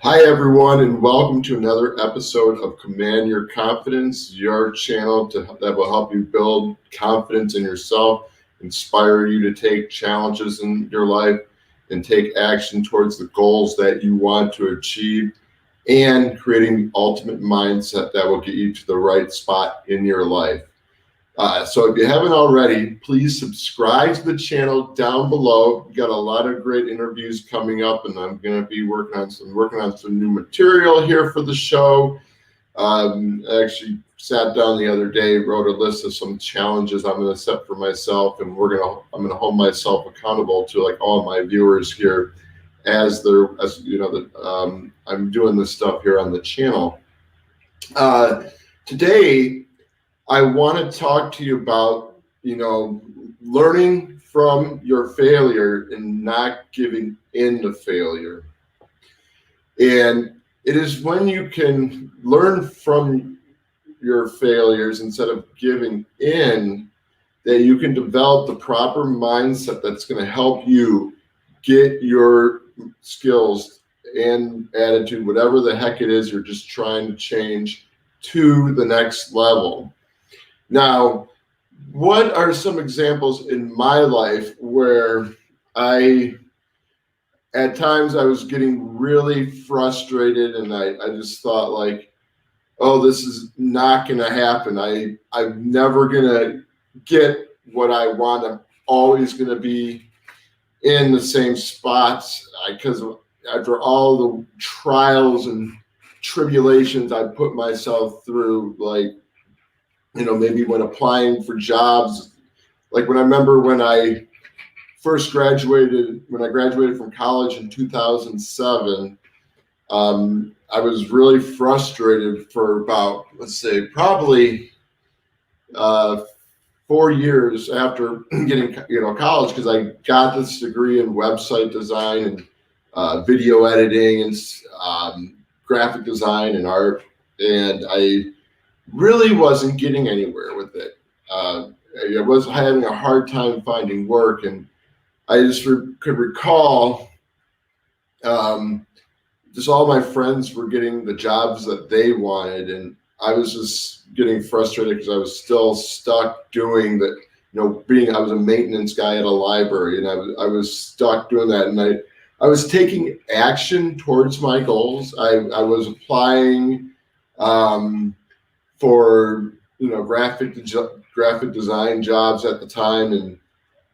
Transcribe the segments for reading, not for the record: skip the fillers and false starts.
Hi, everyone, and welcome to another episode of Command Your Confidence, your channel that will help you build confidence in yourself, inspire you to take challenges in your life, and take action towards the goals that you want to achieve, and creating the ultimate mindset that will get you to the right spot in your life. So if you haven't already, please subscribe to the channel down below. We got a lot of great interviews coming up, and I'm going to be working on some new material here for the show. I actually sat down the other day, wrote a list of some challenges I'm going to set for myself, and I'm going to hold myself accountable to like all my viewers here I'm doing this stuff here on the channel. Today I want to talk to you about, learning from your failure and not giving in to failure. And it is when you can learn from your failures instead of giving in that you can develop the proper mindset that's going to help you get your skills and attitude, whatever the heck it is you're just trying to change, to the next level. Now, what are some examples in my life where at times I was getting really frustrated and I just thought like, oh, this is not going to happen. I'm never going to get what I want. I'm always going to be in the same spots because after all the trials and tribulations I put myself through, like, maybe when applying for jobs, like when I graduated from college in 2007, I was really frustrated for about, let's say, probably 4 years after getting, college, because I got this degree in website design and video editing and graphic design and art, and I really wasn't getting anywhere with it. I was having a hard time finding work, and I just could recall just all my friends were getting the jobs that they wanted, and I was just getting frustrated because I was still stuck doing that. I was a maintenance guy at a library, and I was stuck doing that, and I was taking action towards my goals. I was applying for graphic design jobs at the time, and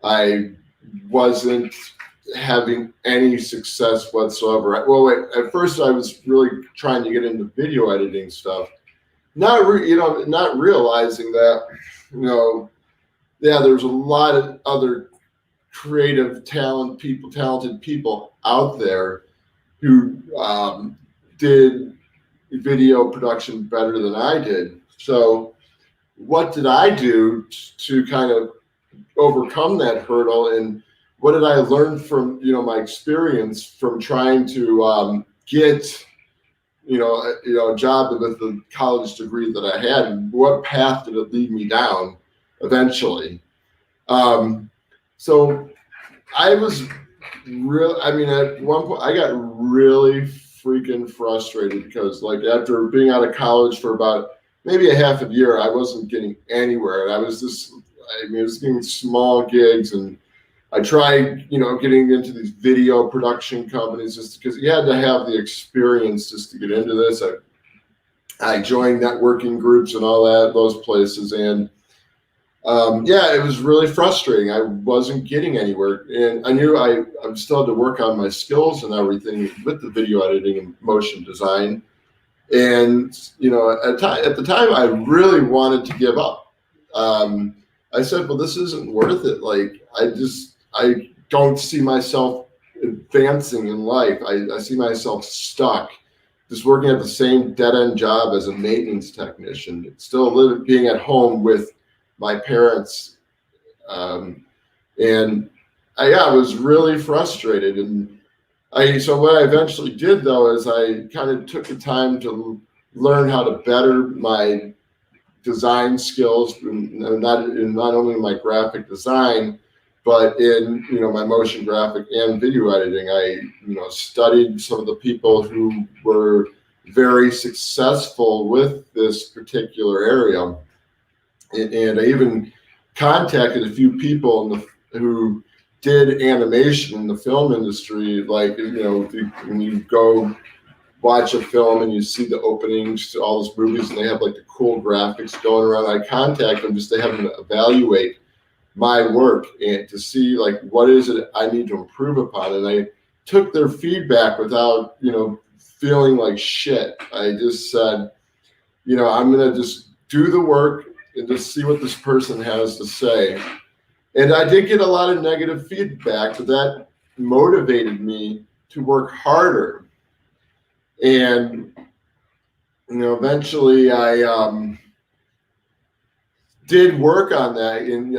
I wasn't having any success whatsoever. At first I was really trying to get into video editing stuff, not realizing that there's a lot of other creative talented people out there who did video production better than I did. So what did I do to kind of overcome that hurdle, and what did I learn from my experience from trying to get a job with the college degree that I had, and what path did it lead me down eventually? So I was at one point I got really freaking frustrated because, like, after being out of college for about maybe a half a year, I wasn't getting anywhere, and I was getting small gigs, and I tried, getting into these video production companies just because you had to have the experience just to get into this. I joined networking groups and all those places, and it was really frustrating. I wasn't getting anywhere, and I knew I still had to work on my skills and everything with the video editing and motion design. And at the time, I really wanted to give up. I said, well, this isn't worth it. Like, I don't see myself advancing in life. I see myself stuck, just working at the same dead-end job as a maintenance technician, still being at home with my parents. And I was really frustrated. And so what I eventually did, though, is I kind of took the time to learn how to better my design skills, and not only my graphic design, But in, my motion graphic and video editing, I, studied some of the people who were very successful with this particular area. And I even contacted a few people who did animation in the film industry. Like, when you go watch a film and you see the openings to all those movies and they have like the cool graphics going around, I contact them just to have them evaluate my work and to see like what is it I need to improve upon. And I took their feedback without, feeling like shit. I just said, I'm going to just do the work and just see what this person has to say. And I did get a lot of negative feedback, but that motivated me to work harder. And, eventually I did work on that, and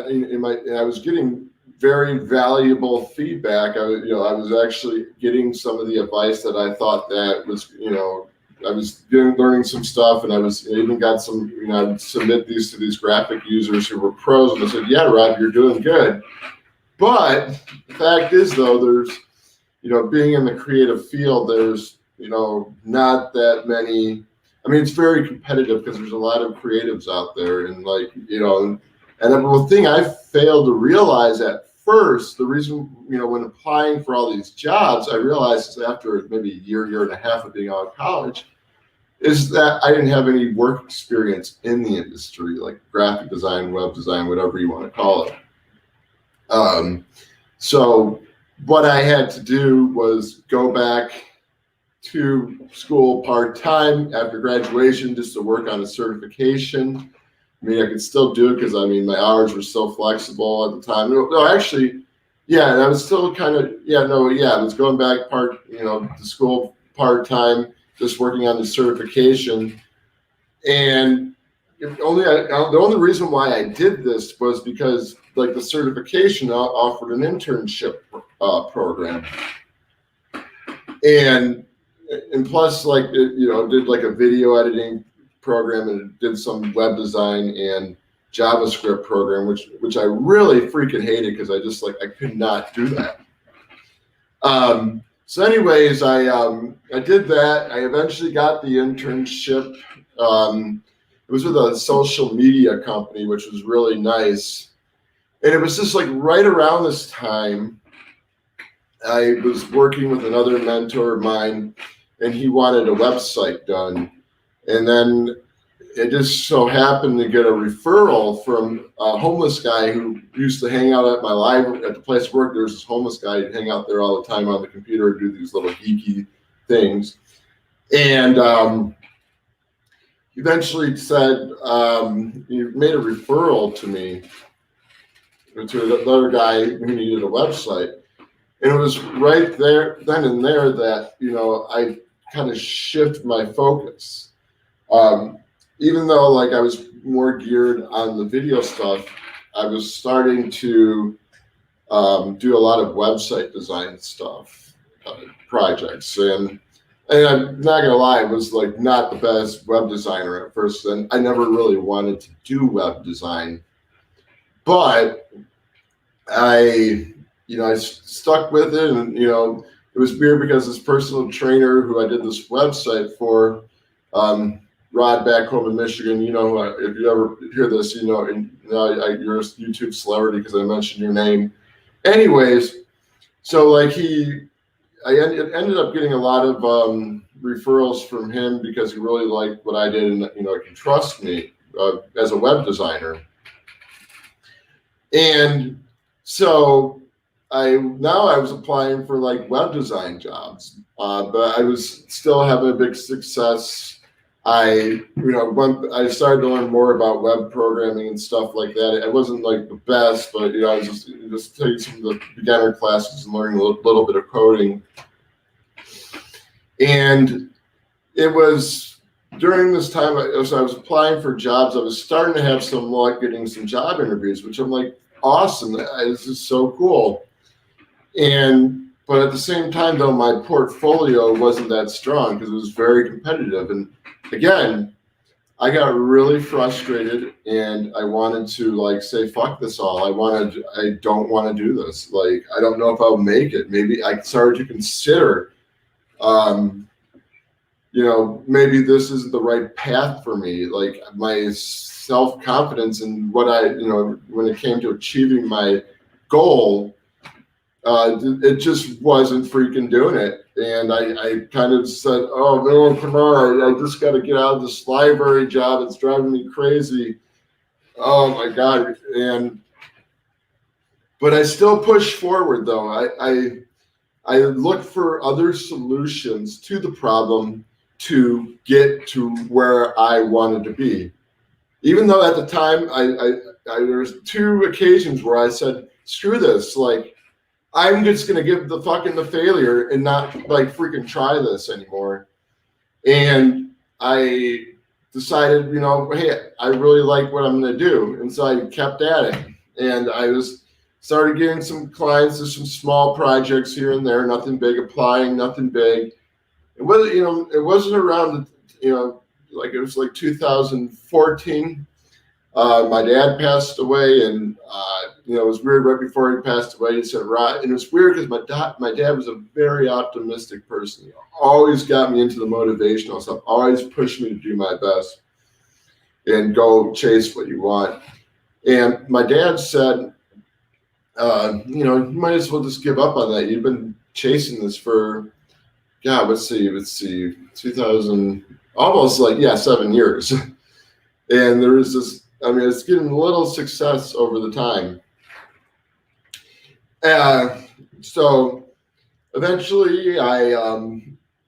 I was getting very valuable feedback. I was actually getting some of the advice that I thought that was, I was learning some stuff, and I even got some, I'd submit these to these graphic users who were pros, and I said, yeah, Rob, you're doing good. But the fact is, though, there's, being in the creative field, there's, not that many. I mean, it's very competitive because there's a lot of creatives out there, and like, and the thing I failed to realize at first, the reason, when applying for all these jobs, I realized after maybe a year and a half of being out of college, is that I didn't have any work experience in the industry, like graphic design, web design, whatever you want to call it. So what I had to do was go back to school part-time after graduation just to work on a certification. I mean, I could still do it because my hours were so flexible at the time. No, actually, yeah, and I was still kind of, I was going back to school part-time, just working on the certification. And the only reason why I did this was because like the certification offered an internship program. And plus, like, did like a video editing program, and it did some web design and JavaScript program, which I really freaking hated because I could not do that. So anyways, I did that. I eventually got the internship. It was with a social media company, which was really nice. And it was just like right around this time, I was working with another mentor of mine, and he wanted a website done. And then it just so happened to get a referral from a homeless guy who used to hang out at my library, at the place of work. There was this homeless guy who'd hang out there all the time on the computer and do these little geeky things. And he eventually said, he made a referral to me, to another guy who needed a website. And it was right there, then and there, that, I kind of shift my focus. Even though like I was more geared on the video stuff, I was starting to do a lot of website design stuff, projects. And I'm not gonna lie, I was like not the best web designer at first, and I never really wanted to do web design. But I stuck with it, and it was weird because this personal trainer who I did this website for, Rod back home in Michigan, if you ever hear this, you're a YouTube celebrity because I mentioned your name. Anyways, so like I ended up getting a lot of referrals from him because he really liked what I did, and can trust me as a web designer. And so I was applying for like web design jobs, but I was still having a big success. I started to learn more about web programming and stuff like that. I wasn't like the best, but I was just taking some of the beginner classes and learning a little bit of coding. And it was during this time, as I was applying for jobs, I was starting to have some luck getting some job interviews, which I'm like, awesome, this is so cool. But at the same time, though, my portfolio wasn't that strong because it was very competitive. And again, I got really frustrated and I wanted to like say, fuck this all. I don't want to do this. Like, I don't know if I'll make it. Maybe I started to consider, um, maybe this isn't the right path for me. Like my self-confidence and what when it came to achieving my goal, it just wasn't freaking doing it. And I kind of said, oh man, come on, I just got to get out of this library job. It's driving me crazy. Oh my God. But I still push forward though. I look for other solutions to the problem to get to where I wanted to be. Even though at the time there was 2 occasions where I said, screw this, like I'm just gonna give the failure and not like freaking try this anymore. And I decided, hey, I really like what I'm gonna do, and so I kept at it. And I started getting some clients. There's some small projects here and there, nothing big, applying, nothing big. It wasn't around, like it was like 2014. My dad passed away, and it was weird. Right before he passed away, he said, "Right," and it was weird because my dad was a very optimistic person. He always got me into the motivational stuff, always pushed me to do my best and go chase what you want. And my dad said, you might as well just give up on that. You've been chasing this for, God, let's see, 2000, almost 7 years. And there is this, it's getting a little success over the time. So eventually I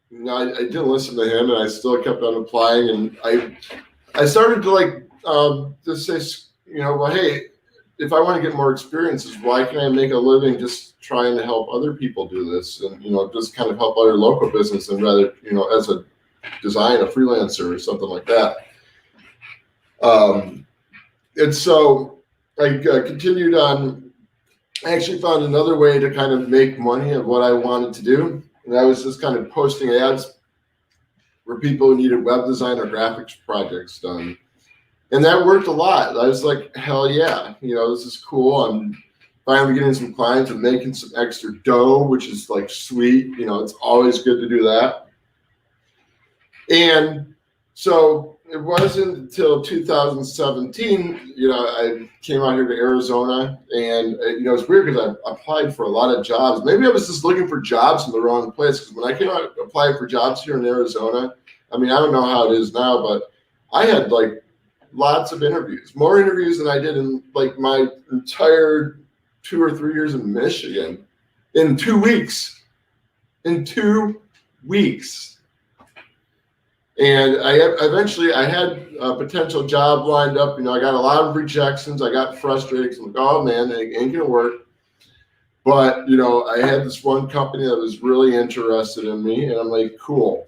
didn't listen to him, and I still kept on applying, and I started to just say, well, hey, if I want to get more experiences, why can't I make a living just trying to help other people do this, and just kind of help other local business, and rather as a freelancer or something like that. And so I continued on. I actually found another way to kind of make money of what I wanted to do, and I was just kind of posting ads where people needed web design or graphics projects done. And that worked a lot. I was like, hell yeah, this is cool. I'm finally getting some clients and making some extra dough, which is like sweet. It's always good to do that. And so it wasn't until 2017, I came out here to Arizona, and it's weird because I applied for a lot of jobs. Maybe I was just looking for jobs in the wrong place, because when I came out applied for jobs here in Arizona, I don't know how it is now, but I had lots of interviews, more interviews than I did in my entire 2 or 3 years in Michigan in 2 weeks. In 2 weeks. And I had a potential job lined up. I got a lot of rejections. I got frustrated because I'm like, oh man, it ain't gonna work. But I had this one company that was really interested in me, and I'm like, cool.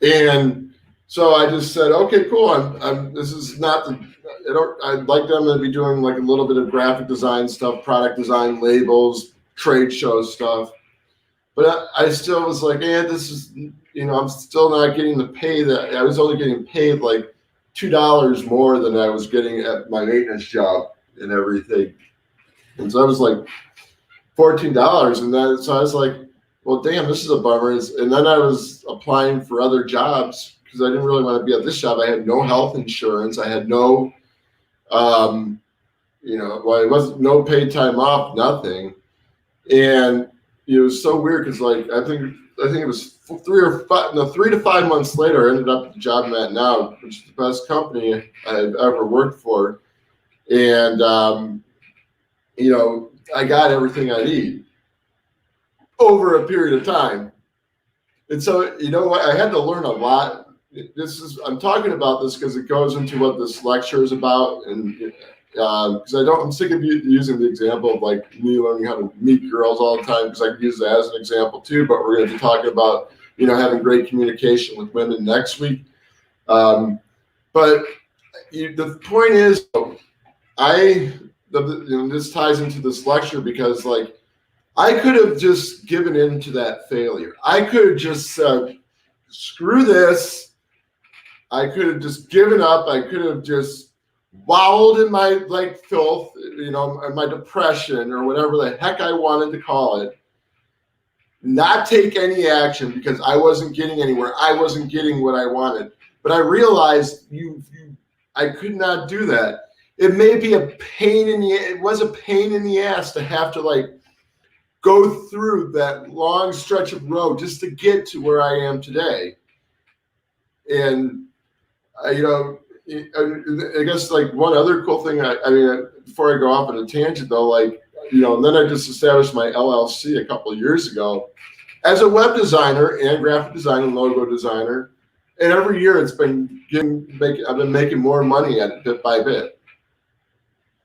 And so I just said, okay, cool. This is not I'd like them to be doing a little bit of graphic design stuff, product design, labels, trade show stuff. But I still was like, this is, I'm still not getting the pay that I was only getting paid $2 more than I was getting at my maintenance job and everything. And so I was like $14. And so I was like, well, damn, this is a bummer. And then I was applying for other jobs because I didn't really want to be at this job. I had no health insurance. I had no, it wasn't no paid time off, nothing. And it was so weird because I think it was 3 to 5 months later, I ended up at the job I'm at now, which is the best company I've ever worked for. And, I got everything I need over a period of time. And so, I had to learn a lot. I'm talking about this because it goes into what this lecture is about. And because I'm sick of using the example of me learning how to meet girls all the time, because I could use that as an example too. But we're going to be talking about having great communication with women next week. But the point is, this ties into this lecture because I could have just given in to that failure. I could have just said, screw this. I could have just given up. I could have just wallowed in my like filth, my depression or whatever the heck I wanted to call it, not take any action because I wasn't getting anywhere. I wasn't getting what I wanted. But I realized I could not do that. It may be it was a pain in the ass to have to like go through that long stretch of road just to get to where I am today. And I guess like one other cool thing, before I go off on a tangent though, like, and then I just established my LLC a couple of years ago as a web designer and graphic designer and logo designer. And every year I've been making more money at it bit by bit.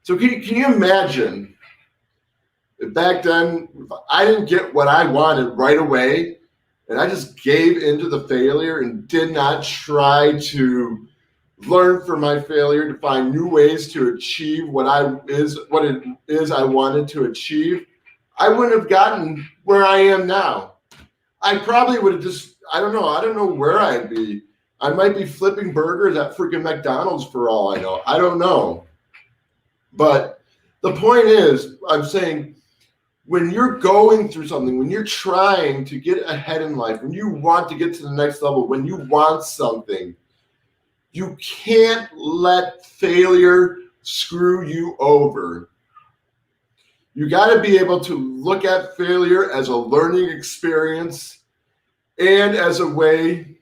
So can you imagine if back then if I didn't get what I wanted right away and I just gave into the failure and did not try to learn from my failure to find new ways to achieve what it is I wanted to achieve, I wouldn't have gotten where I am now. I probably would have I don't know where I'd be. I might be flipping burgers at freaking McDonald's for all I know. I don't know. But the point is, I'm saying, when you're going through something, when you're trying to get ahead in life, when you want to get to the next level, when you want something, you can't let failure screw you over. You got to be able to look at failure as a learning experience and as a way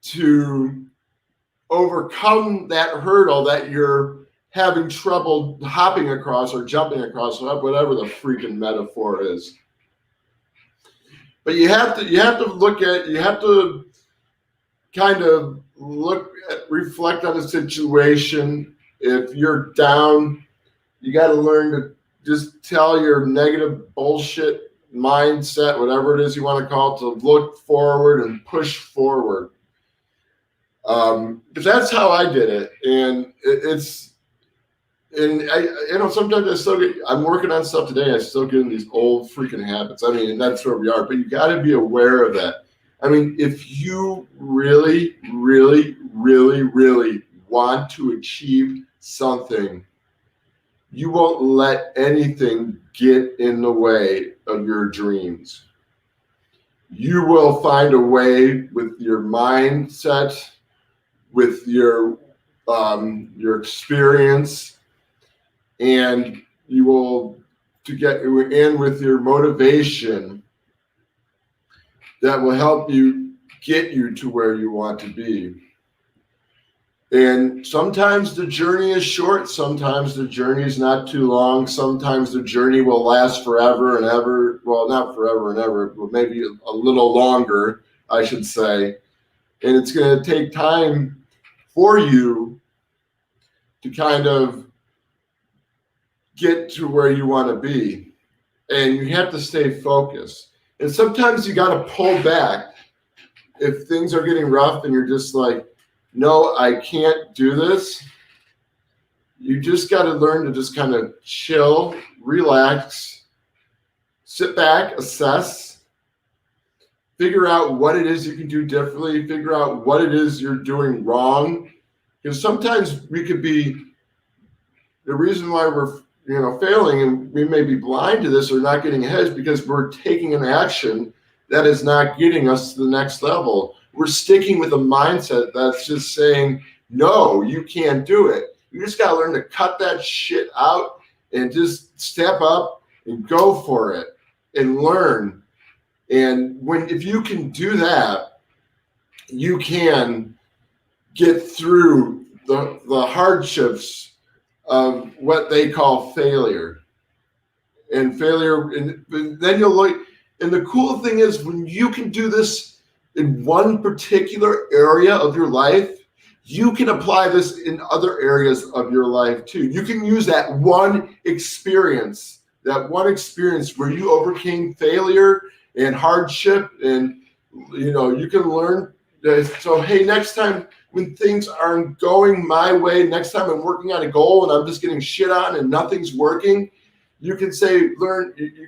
to overcome that hurdle that you're having trouble hopping across or jumping across, whatever the freaking metaphor is. But you have to kind of reflect on the situation. If you're down, you got to learn to just tell your negative bullshit mindset, whatever it is you want to call it, to look forward and push forward. Because that's how I did it. And sometimes I'm working on stuff today. I still get in these old freaking habits. And that's where we are, but you got to be aware of that. If you really, really, really, really want to achieve something, you won't let anything get in the way of your dreams. You will find a way with your mindset, with your experience, and you will with your motivation that will help you get you to where you want to be. And sometimes the journey is short. Sometimes the journey is not too long. Sometimes the journey will last forever and ever. Well, not forever and ever, but maybe a little longer, I should say. And it's going to take time for you to kind of get to where you want to be. And you have to stay focused. And sometimes you got to pull back. If things are getting rough and you're just like, no, I can't do this. You just got to learn to just kind of chill, relax, sit back, assess, figure out what it is you can do differently, figure out what it is you're doing wrong. Because sometimes we could be, the reason why we're failing and we may be blind to this or not getting ahead is because we're taking an action that is not getting us to the next level. We're sticking with a mindset that's just saying, no, you can't do it. You just got to learn to cut that shit out and just step up and go for it and learn. And if you can do that, you can get through the hardships of what they call failure. And then you'll look. And the cool thing is when you can do this in one particular area of your life, you can apply this in other areas of your life too. You can use that one experience where you overcame failure and hardship, and you can learn. So hey, next time when things aren't going my way, next time I'm working on a goal and I'm just getting shit on and nothing's working, you can you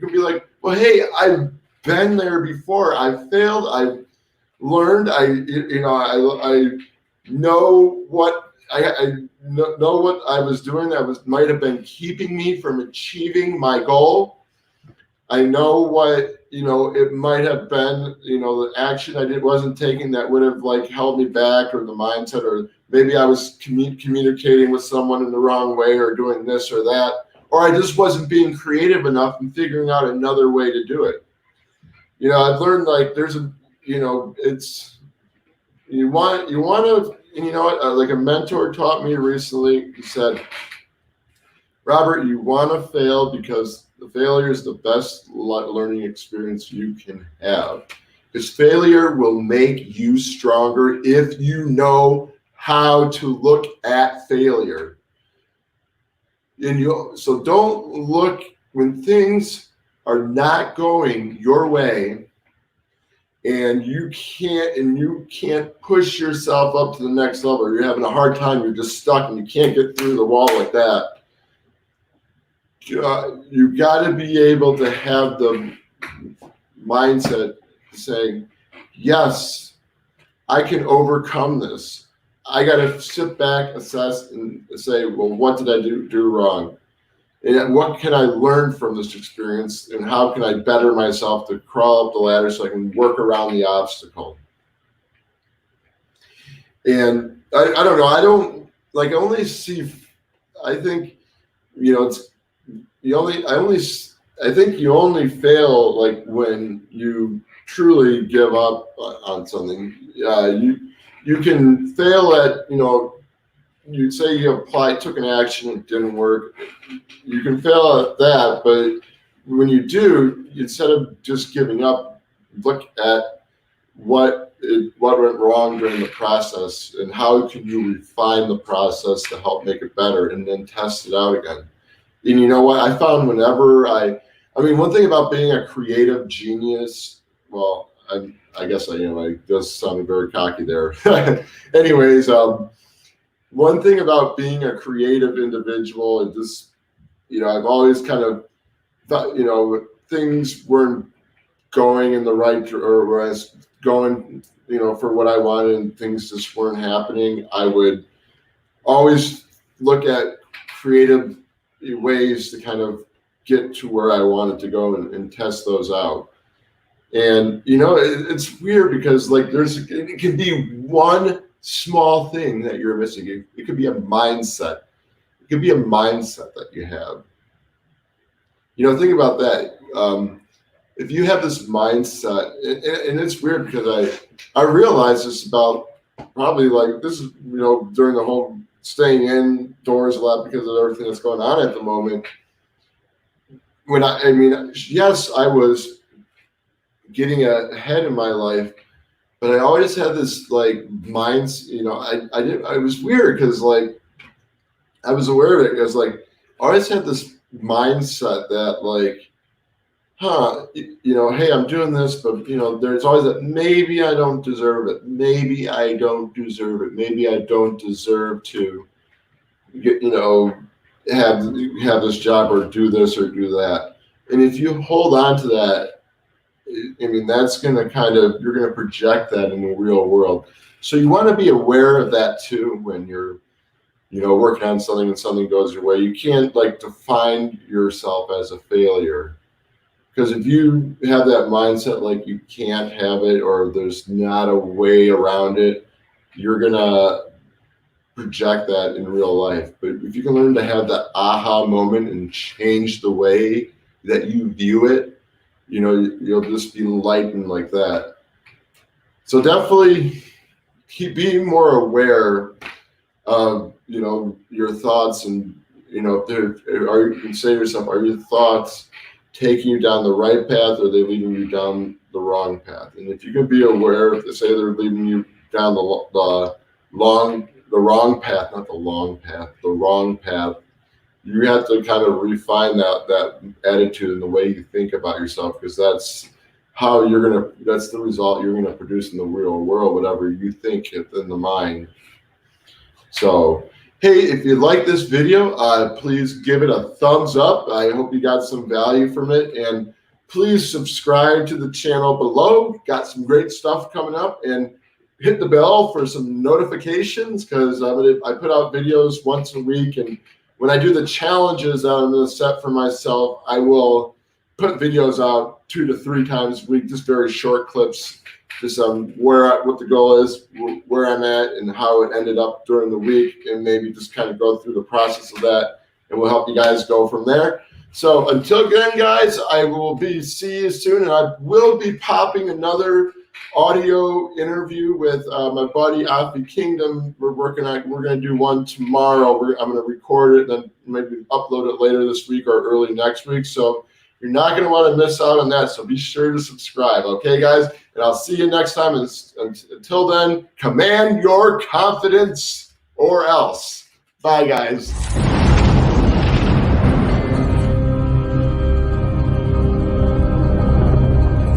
can be like, well, hey, I've been there before. I failed. I've learned. I know what I know what I was doing that might have been keeping me from achieving my goal. I know what, it might have been, the action I did wasn't taking that would have like held me back, or the mindset, or maybe I was communicating with someone in the wrong way, or doing this or that, or I just wasn't being creative enough and figuring out another way to do it. I've learned like there's it's, you want to, and you know what, like a mentor taught me recently, he said, Robert, you want to fail because the failure is the best learning experience you can have. Because failure will make you stronger if you know how to look at failure. So don't look when things are not going your way, and you can't push yourself up to the next level. You're having a hard time. You're just stuck and you can't get through the wall like that. You got to be able to have the mindset saying, yes, I can overcome this. I got to sit back, assess, and say, well, what did I do wrong? And what can I learn from this experience? And how can I better myself to crawl up the ladder so I can work around the obstacle? And I don't know. I don't like only see, I think, it's, I think you only fail like when you truly give up on something. You can fail at, you say you took an action, it didn't work. You can fail at that, but when you do, instead of just giving up, look at what went wrong during the process, and how can you refine the process to help make it better, and then test it out again. And you know what? I found whenever one thing about being a creative genius, well, I guess I am. I just sounded very cocky there. Anyways, one thing about being a creative individual, and just, I've always kind of thought, things weren't going in the right, or was going, for what I wanted, and things just weren't happening. I would always look at creative ways to kind of get to where I wanted to go, and test those out. And it's weird because like it can be one small thing that you're missing. It could be a mindset. It could be a mindset that you have. Think about that. If you have this mindset, and it's weird because I realized this about probably like this is during the whole staying indoors a lot because of everything that's going on at the moment. Yes, I was getting ahead in my life, but I always had this like I was weird because like I was aware of it because like I always had this mindset that like, hey, I'm doing this, but there's always that maybe I don't deserve it. Maybe I don't deserve it. Maybe I don't deserve to get, have this job, or do this or do that. And if you hold on to that, that's going to you're going to project that in the real world. So you want to be aware of that too when you're, working on something and something goes your way. You can't like define yourself as a failure, because if you have that mindset like you can't have it, or there's not a way around it, you're going to project that in real life. But if you can learn to have that aha moment and change the way that you view it, you'll just be enlightened like that. So definitely keep being more aware of, your thoughts, and, you can say to yourself, are your thoughts taking you down the right path, or are they leading you down the wrong path? And if you can be aware, if they say they're leading you down the wrong path, not the long path, the wrong path, you have to kind of refine that attitude and the way you think about yourself, because that's the result you're gonna produce in the real world, whatever you think in the mind. So, hey, if you like this video, please give it a thumbs up. I hope you got some value from it, and please subscribe to the channel below. Got some great stuff coming up, and hit the bell for some notifications, because I put out videos once a week, and when I do the challenges that I'm going to set for myself, I will put videos out 2 to 3 times a week, just very short clips, just what the goal is, where I'm at, and how it ended up during the week, and maybe just kind of go through the process of that, and we'll help you guys go from there. So until then, guys, I will see you soon, and I will be popping another audio interview with my buddy Afi Kingdom. We're going to do one tomorrow. I'm going to record it, then maybe upload it later this week or early next week. So you're not going to want to miss out on that. So be sure to subscribe. Okay, guys? And I'll see you next time. And until then, command your confidence or else. Bye, guys.